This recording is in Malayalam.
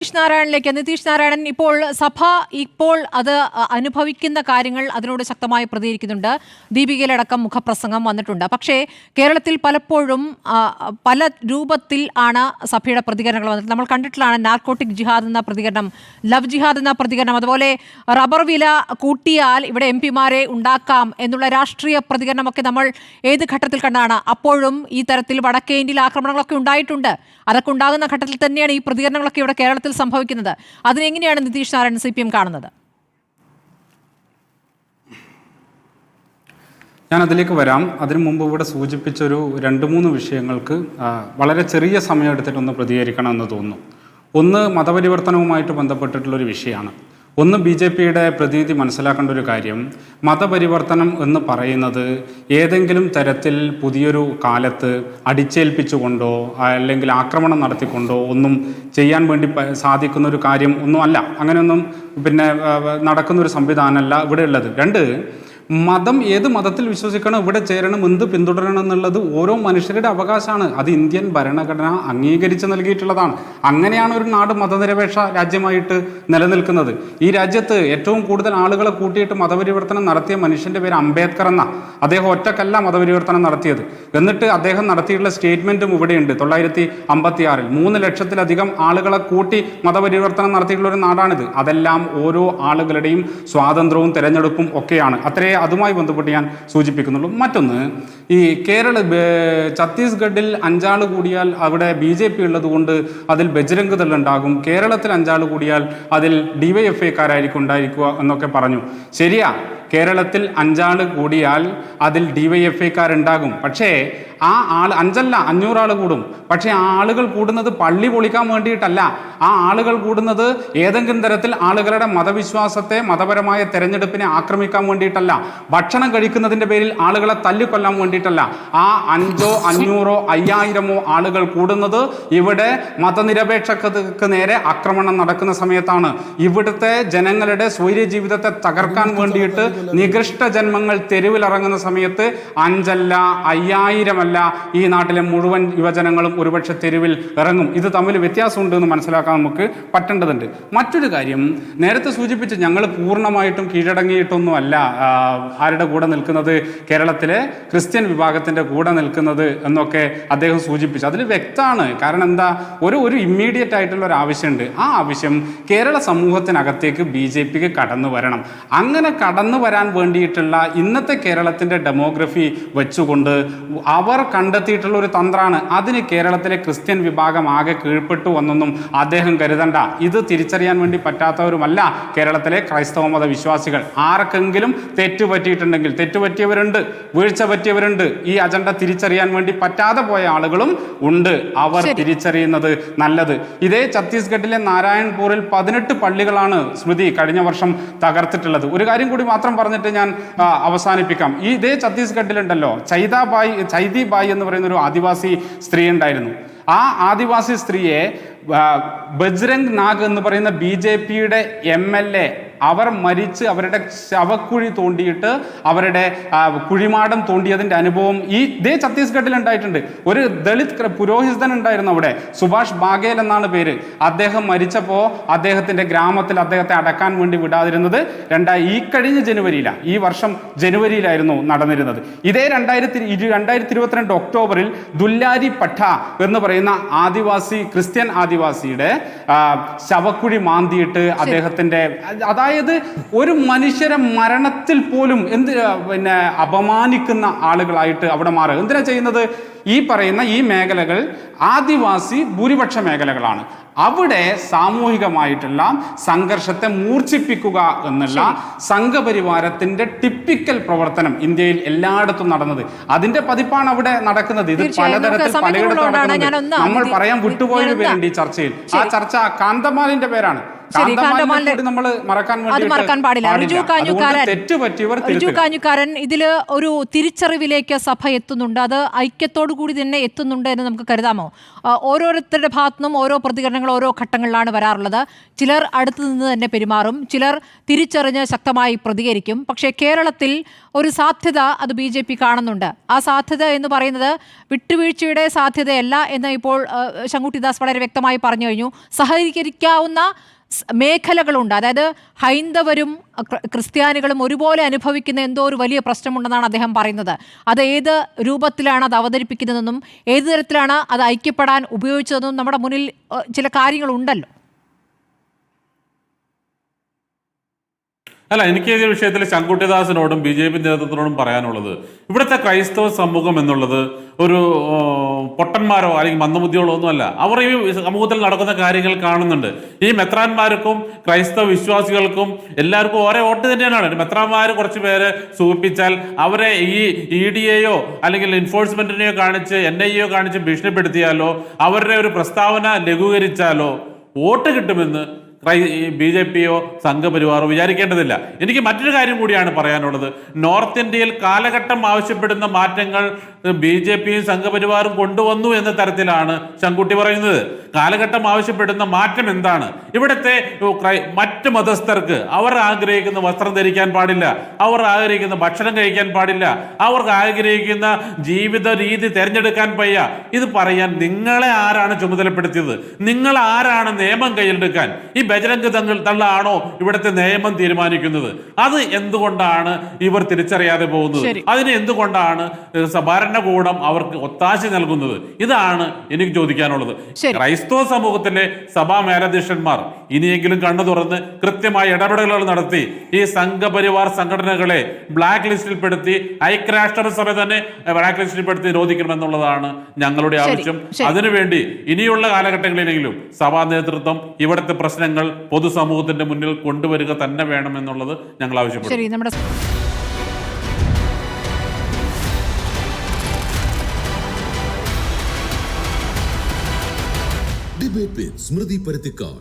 നിതീഷ് നാരായണൻ ഇപ്പോൾ അത് അനുഭവിക്കുന്ന കാര്യങ്ങൾ അതിനോട് ശക്തമായി പ്രതികരിക്കുന്നുണ്ട്. ദീപികയിലടക്കം മുഖപ്രസംഗം വന്നിട്ടുണ്ട്. പക്ഷേ കേരളത്തിൽ പലപ്പോഴും പല രൂപത്തിൽ ആണ് സഭയുടെ പ്രതികരണങ്ങൾ വന്നിട്ട് നമ്മൾ കണ്ടിട്ടുള്ളതാണ്. നാർക്കോട്ടിക് ജിഹാദ് എന്ന പ്രതികരണം, ലവ് ജിഹാദ് എന്ന പ്രതികരണം, അതുപോലെ റബ്ബർ വില കൂട്ടിയാൽ ഇവിടെ എംപിമാരെ ഉണ്ടാക്കാം എന്നുള്ള രാഷ്ട്രീയ പ്രതികരണമൊക്കെ നമ്മൾ ഏത് ഘട്ടത്തിൽ കണ്ടാണ്. അപ്പോഴും ഈ തരത്തിൽ വടക്കേ ഇന്ത്യയിൽ ആക്രമണങ്ങളൊക്കെ ഉണ്ടായിട്ടുണ്ട്. അതൊക്കെ ഉണ്ടാകുന്ന ഘട്ടത്തിൽ തന്നെയാണ് ഈ പ്രതികരണങ്ങളൊക്കെ ഇവിടെ കേരളത്തിൽ സംഭവിക്കുന്നത്. അതിനെങ്ങനെയാണ് നിതീഷ് നാരായണൻ CPM കാണുന്നത്? ഞാൻ അതിലേക്ക് വരാം. അതിനു മുമ്പ് ഇവിടെ സൂചിപ്പിച്ചൊരു 2-3 വിഷയങ്ങൾക്ക് വളരെ ചെറിയ സമയം എടുത്തിട്ടൊന്ന് പ്രതികരിക്കണമെന്ന് തോന്നുന്നു. ഒന്ന് മതപരിവർത്തനവുമായിട്ട് ബന്ധപ്പെട്ടിട്ടുള്ളൊരു വിഷയമാണ്. ഒന്ന് BJPയുടെ പ്രതിനിധി മനസ്സിലാക്കേണ്ട ഒരു കാര്യം, മതപരിവർത്തനം എന്ന് പറയുന്നത് ഏതെങ്കിലും തരത്തിൽ പുതിയൊരു കാലത്ത് അടിച്ചേൽപ്പിച്ചുകൊണ്ടോ അല്ലെങ്കിൽ ആക്രമണം നടത്തിക്കൊണ്ടോ ഒന്നും ചെയ്യാൻ വേണ്ടി സാധിക്കുന്ന ഒരു കാര്യം ഒന്നും അല്ല. അങ്ങനെയൊന്നും നടക്കുന്നൊരു സംവിധാനമല്ല ഇവിടെ ഉള്ളത്. രണ്ട്, ഏത് മതത്തിൽ വിശ്വസിക്കണം, ഇവിടെ ചേരണം, എന്ത് പിന്തുടരണം എന്നുള്ളത് ഓരോ മനുഷ്യരുടെ അവകാശമാണ്. അത് ഇന്ത്യൻ ഭരണഘടന അംഗീകരിച്ച് നൽകിയിട്ടുള്ളതാണ്. അങ്ങനെയാണ് ഒരു നാട് മതനിരപേക്ഷ രാജ്യമായിട്ട് നിലനിൽക്കുന്നത്. ഈ രാജ്യത്ത് ഏറ്റവും കൂടുതൽ ആളുകളെ കൂട്ടിയിട്ട് മതപരിവർത്തനം നടത്തിയ മനുഷ്യൻ്റെ പേര് അംബേദ്കർ എന്ന. അദ്ദേഹം ഒറ്റക്കല്ല മതപരിവർത്തനം നടത്തിയത്. എന്നിട്ട് അദ്ദേഹം നടത്തിയിട്ടുള്ള സ്റ്റേറ്റ്മെൻറ്റും ഇവിടെയുണ്ട്. 1956 3 ലക്ഷത്തിലധികം ആളുകളെ കൂട്ടി മതപരിവർത്തനം നടത്തിയിട്ടുള്ള ഒരു നാടാണിത്. അതെല്ലാം ഓരോ ആളുകളുടെയും സ്വാതന്ത്ര്യവും തിരഞ്ഞെടുപ്പും ഒക്കെയാണ്. അതുമായി ബന്ധപ്പെട്ട് ഞാൻ സൂചിപ്പിക്കുന്നുള്ളൂ. മറ്റൊന്ന്, ഈ ഛത്തീസ്ഗഡിൽ 5 ആൾ കൂടിയാൽ അവിടെ BJP ഉള്ളത് കൊണ്ട് അതിൽ ബജ്രംഗ് ദൾ ഉണ്ടാകും, കേരളത്തിൽ 5 ആൾ കൂടിയാൽ അതിൽ DYFIക്കാരായിരിക്കും ഉണ്ടായിരിക്കുക എന്നൊക്കെ പറഞ്ഞു. ശരിയാ, കേരളത്തിൽ 5 ആൾ കൂടിയാൽ അതിൽ DYFIക്കാരുണ്ടാകും. പക്ഷേ ആ 5 അല്ല 500 ആൾ കൂടും. പക്ഷേ ആ ആളുകൾ കൂടുന്നത് പള്ളി പൊളിക്കാൻ വേണ്ടിയിട്ടല്ല. ആ ആളുകൾ കൂടുന്നത് ഏതെങ്കിലും തരത്തിൽ ആളുകളുടെ മതവിശ്വാസത്തെ, മതപരമായ തെരഞ്ഞെടുപ്പിനെ ആക്രമിക്കാൻ വേണ്ടിയിട്ടല്ല. ഭക്ഷണം കഴിക്കുന്നതിൻ്റെ പേരിൽ ആളുകളെ തല്ലിക്കൊല്ലാൻ വേണ്ടിയിട്ടല്ല. ആ 500 500 5000 ആളുകൾ കൂടുന്നത് ഇവിടെ മതനിരപേക്ഷതയ്ക്ക് നേരെ ആക്രമണം നടക്കുന്ന സമയത്താണ്. ഇവിടുത്തെ ജനങ്ങളുടെ സ്വൈര്യ ജീവിതത്തെ തകർക്കാൻ വേണ്ടിയിട്ട് നികൃഷ്ട ജന്മങ്ങൾ തെരുവിലിറങ്ങുന്ന സമയത്ത് 5 അല്ല 5000 അല്ല, ഈ നാട്ടിലെ മുഴുവൻ യുവജനങ്ങളും ഒരുപക്ഷെ തെരുവിൽ ഇറങ്ങും. ഇത് തമ്മിൽ വ്യത്യാസമുണ്ട് എന്ന് മനസ്സിലാക്കാൻ നമുക്ക് പറ്റേണ്ടതുണ്ട്. മറ്റൊരു കാര്യം, നേരത്തെ സൂചിപ്പിച്ച് ഞങ്ങൾ പൂർണ്ണമായിട്ടും കീഴടങ്ങിയിട്ടൊന്നും അല്ല ആരുടെ കൂടെ നിൽക്കുന്നത്, കേരളത്തിലെ ക്രിസ്ത്യൻ വിഭാഗത്തിൻ്റെ കൂടെ നിൽക്കുന്നത് എന്നൊക്കെ അദ്ദേഹം സൂചിപ്പിച്ചു. അതിൽ വ്യക്തമാണ്. കാരണം എന്താ, ഒരു ഇമ്മീഡിയറ്റ് ആയിട്ടുള്ള ഒരു ആവശ്യമുണ്ട്. ആ ആവശ്യം കേരള സമൂഹത്തിനകത്തേക്ക് BJPക്ക് കടന്നു വരണം. അങ്ങനെ കടന്നു വരാൻ വേണ്ടിയിട്ടുള്ള ഇന്നത്തെ കേരളത്തിൻ്റെ ഡെമോഗ്രഫി വെച്ചുകൊണ്ട് അവർ കണ്ടെത്തിയിട്ടുള്ള ഒരു തന്ത്രമാണ്. അതിന് കേരളത്തിലെ ക്രിസ്ത്യൻ വിഭാഗം ആകെ കീഴ്പ്പെട്ടു എന്നൊന്നും അദ്ദേഹം കരുതണ്ട. ഇത് തിരിച്ചറിയാൻ വേണ്ടി പറ്റാത്തവരുമല്ല കേരളത്തിലെ ക്രൈസ്തവ മത വിശ്വാസികൾ. ആർക്കെങ്കിലും തെറ്റുപറ്റിയിട്ടുണ്ടെങ്കിൽ, തെറ്റുപറ്റിയവരുണ്ട്, വീഴ്ച പറ്റിയവരുണ്ട്, ഈ അജണ്ട തിരിച്ചറിയാൻ വേണ്ടി പറ്റാതെ പോയ ആളുകളും ഉണ്ട്. അവർ തിരിച്ചറിയുന്നത് നല്ലത്. ഇതേ ഛത്തീസ്ഗഡിലെ നാരായൺപൂരിൽ 18 പള്ളികളാണ് സ്മൃതി കഴിഞ്ഞ വർഷം തകർത്തിട്ടുള്ളത്. ഒരു കാര്യം കൂടി മാത്രം പറഞ്ഞിട്ട് ഞാൻ അവസാനിപ്പിക്കാം. ഇതേ ഛത്തീസ്ഗഡിലുണ്ടല്ലോ ചൈതി ബായി എന്ന് പറയുന്ന ഒരു ആദിവാസി സ്ത്രീ ഉണ്ടായിരുന്നു. ആ ആദിവാസി സ്ത്രീയെ ബജ്രംഗ് നാഗ് എന്ന് പറയുന്ന BJPയുടെ MLA അവർ മരിച്ച് അവരുടെ ശവക്കുഴി തോണ്ടിയിട്ട് അവരുടെ കുഴിമാടം തോണ്ടിയതിൻ്റെ അനുഭവം ഇതേ ഛത്തീസ്ഗഡിൽ ഉണ്ടായിട്ടുണ്ട്. ഒരു ദളിത് പുരോഹിതൻ ഉണ്ടായിരുന്നു അവിടെ, സുഭാഷ് ബാഗേൽ എന്നാണ് പേര്. അദ്ദേഹം മരിച്ചപ്പോൾ അദ്ദേഹത്തിൻ്റെ ഗ്രാമത്തിൽ അദ്ദേഹത്തെ അടക്കാൻ വേണ്ടി വിടാതിരുന്നത് ഈ കഴിഞ്ഞ ജനുവരിയിലാണ്, ഈ വർഷം ജനുവരിയിലായിരുന്നു നടന്നിരുന്നത്. ഇതേ 2022 ഒക്ടോബറിൽ ദുല്ലാരി പഠ എന്ന് പറയുന്ന ക്രിസ്ത്യൻ ആദിവാസിയുടെ ശവക്കുഴി മാന്തിയിട്ട് അദ്ദേഹത്തിൻ്റെ, അതായത് ഒരു മനുഷ്യരെ മരണത്തിൽ പോലും അപമാനിക്കുന്ന ആളുകളായിട്ട് അവിടെ മാറുക. എന്തിനാ ചെയ്യുന്നത്? ഈ പറയുന്ന ഈ മേഖലകൾ ആദിവാസി ഭൂരിപക്ഷ മേഖലകളാണ്. അവിടെ സാമൂഹികമായിട്ടുള്ള സംഘർഷത്തെ മൂർച്ഛിപ്പിക്കുക എന്നുള്ള സംഘപരിവാരത്തിന്റെ ടിപ്പിക്കൽ പ്രവർത്തനം ഇന്ത്യയിൽ എല്ലായിടത്തും നടന്നത്. അതിന്റെ പതിപ്പാണ് അവിടെ നടക്കുന്നത്. ഇത് പലതരത്തിൽ പലയിടത്തും നടക്കുന്നത്. നമ്മൾ പറയാൻ വിട്ടുപോയൊരു പേരുണ്ട് ഈ ചർച്ചയിൽ. ആ ചർച്ച കാന്തമാലിന്റെ പേരാണ്. ശരി, കാന്തമാലിനെ കൂടി നമ്മൾ അത് മറക്കാൻ പാടില്ല. റിജു കാഞ്ഞുകാരൻ, ഇതിൽ ഒരു തിരിച്ചറിവിലേക്ക് സഭ എത്തുന്നുണ്ട്, അത് ഐക്യത്തോടു കൂടി തന്നെ എത്തുന്നുണ്ട് എന്ന് നമുക്ക് കരുതാമോ? ഓരോരുത്തരുടെ ഭാഗത്തുനിന്നും ഓരോ പ്രതികരണങ്ങൾ ഓരോ ഘട്ടങ്ങളിലാണ് വരാറുള്ളത്. ചിലർ അടുത്തു നിന്ന് തന്നെ പെരുമാറും, ചിലർ തിരിച്ചറിഞ്ഞ് ശക്തമായി പ്രതികരിക്കും. പക്ഷേ കേരളത്തിൽ ഒരു സാധ്യത അത് BJP കാണുന്നുണ്ട്. ആ സാധ്യത എന്ന് പറയുന്നത് വിട്ടുവീഴ്ചയുടെ സാധ്യതയല്ല എന്ന് ഇപ്പോൾ ശങ്കുട്ടിദാസ് വളരെ വ്യക്തമായി പറഞ്ഞു കഴിഞ്ഞു. സഹകരിക്കാവുന്ന മേഖലകളുണ്ട്. അതായത് ഹൈന്ദവരും ക്രിസ്ത്യാനികളും ഒരുപോലെ അനുഭവിക്കുന്ന എന്തോ ഒരു വലിയ പ്രശ്നമുണ്ടെന്നാണ് അദ്ദേഹം പറയുന്നത്. അത് ഏത് രൂപത്തിലാണ് അത് അവതരിപ്പിക്കുന്നതെന്നും ഏത് തരത്തിലാണ് അത് ഐക്യപ്പെടാൻ ഉപയോഗിച്ചതെന്നും നമ്മുടെ മുന്നിൽ ചില കാര്യങ്ങളുണ്ടല്ലോ. അല്ല, എനിക്ക് ഈ വിഷയത്തിൽ ശങ്കുട്ടിദാസിനോടും BJP നേതൃത്വത്തിനോടും പറയാനുള്ളത്, ഇവിടുത്തെ ക്രൈസ്തവ സമൂഹം എന്നുള്ളത് ഒരു പൊട്ടന്മാരോ അല്ലെങ്കിൽ മന്ദബുദ്ധികളോ ഒന്നുമല്ല. അവർ ഈ സമൂഹത്തിൽ നടക്കുന്ന കാര്യങ്ങൾ കാണുന്നുണ്ട്. ഈ മെത്രാന്മാർക്കും ക്രൈസ്തവ വിശ്വാസികൾക്കും എല്ലാവർക്കും ഒരേ വോട്ട് തന്നെയാണ്. മെത്രാന്മാർ കുറച്ച് പേരെ സൂചിപ്പിച്ചാൽ അവരെ ഈ EDAയോ അല്ലെങ്കിൽ എൻഫോഴ്സ്മെന്റിനെയോ കാണിച്ച് NIAയോ കാണിച്ച് ഭീഷണിപ്പെടുത്തിയാലോ അവരുടെ ഒരു പ്രസ്താവന ലഘൂകരിച്ചാലോ വോട്ട് കിട്ടുമെന്ന് BJPയോ സംഘപരിവാറോ വിചാരിക്കേണ്ടതില്ല. എനിക്ക് മറ്റൊരു കാര്യം കൂടിയാണ് പറയാനുള്ളത്. നോർത്ത് ഇന്ത്യയിൽ കാലഘട്ടം ആവശ്യപ്പെടുന്ന മാറ്റങ്ങൾ BJPയും സംഘപരിവാറും കൊണ്ടുവന്നു എന്ന തരത്തിലാണ് ശങ്കുട്ടി പറയുന്നത്. കാലഘട്ടം ആവശ്യപ്പെടുന്ന മാറ്റം എന്താണ്? ഇവിടുത്തെ മറ്റ് മതസ്ഥർക്ക് അവർ ആഗ്രഹിക്കുന്ന വസ്ത്രം ധരിക്കാൻ പാടില്ല, അവർ ആഗ്രഹിക്കുന്ന ഭക്ഷണം കഴിക്കാൻ പാടില്ല, അവർ ആഗ്രഹിക്കുന്ന ജീവിത രീതി തിരഞ്ഞെടുക്കാൻ വയ്യ. ഇത് പറയാൻ നിങ്ങളെ ആരാണ് ചുമതലപ്പെടുത്തിയത്? നിങ്ങൾ ആരാണ് നിയമം കയ്യിലെടുക്കാൻ? ഈ ബജരംഗ് തള്ളാണോ ഇവിടുത്തെ നിയമം തീരുമാനിക്കുന്നത്? അത് എന്തുകൊണ്ടാണ് ഇവർ തിരിച്ചറിയാതെ പോകുന്നത്? അതിന് എന്തുകൊണ്ടാണ് ഭരണകൂടം അവർക്ക് ഒത്താശ നൽകുന്നത്? ഇതാണ് എനിക്ക് ചോദിക്കാനുള്ളത്. ക്രൈസ്തവ സമൂഹത്തിലെ സഭാ മേലധ്യക്ഷന്മാർ ഇനിയെങ്കിലും കണ്ണു തുറന്ന് കൃത്യമായ ഇടപെടലുകൾ നടത്തി ഈ സംഘപരിവാർ സംഘടനകളെ ബ്ലാക്ക് ലിസ്റ്റിൽപ്പെടുത്തി ഐക്യരാഷ്ട്രസഭ തന്നെ ബ്ലാക്ക് ലിസ്റ്റിൽപ്പെടുത്തി നിരോധിക്കണമെന്നുള്ളതാണ് ഞങ്ങളുടെ ആവശ്യം. അതിനുവേണ്ടി ഇനിയുള്ള കാലഘട്ടങ്ങളിലെങ്കിലും സഭാ നേതൃത്വം ഇവിടുത്തെ പ്രശ്നങ്ങൾ പൊതുസമൂഹത്തിന്റെ മുന്നിൽ കൊണ്ടുവരിക തന്നെ വേണമെന്നുള്ളത് ഞങ്ങൾ ആവശ്യപ്പെടുന്നു. ഡിബേറ്റ് വിത്ത് സ്മൃതി പരുത്തിക്കാട്.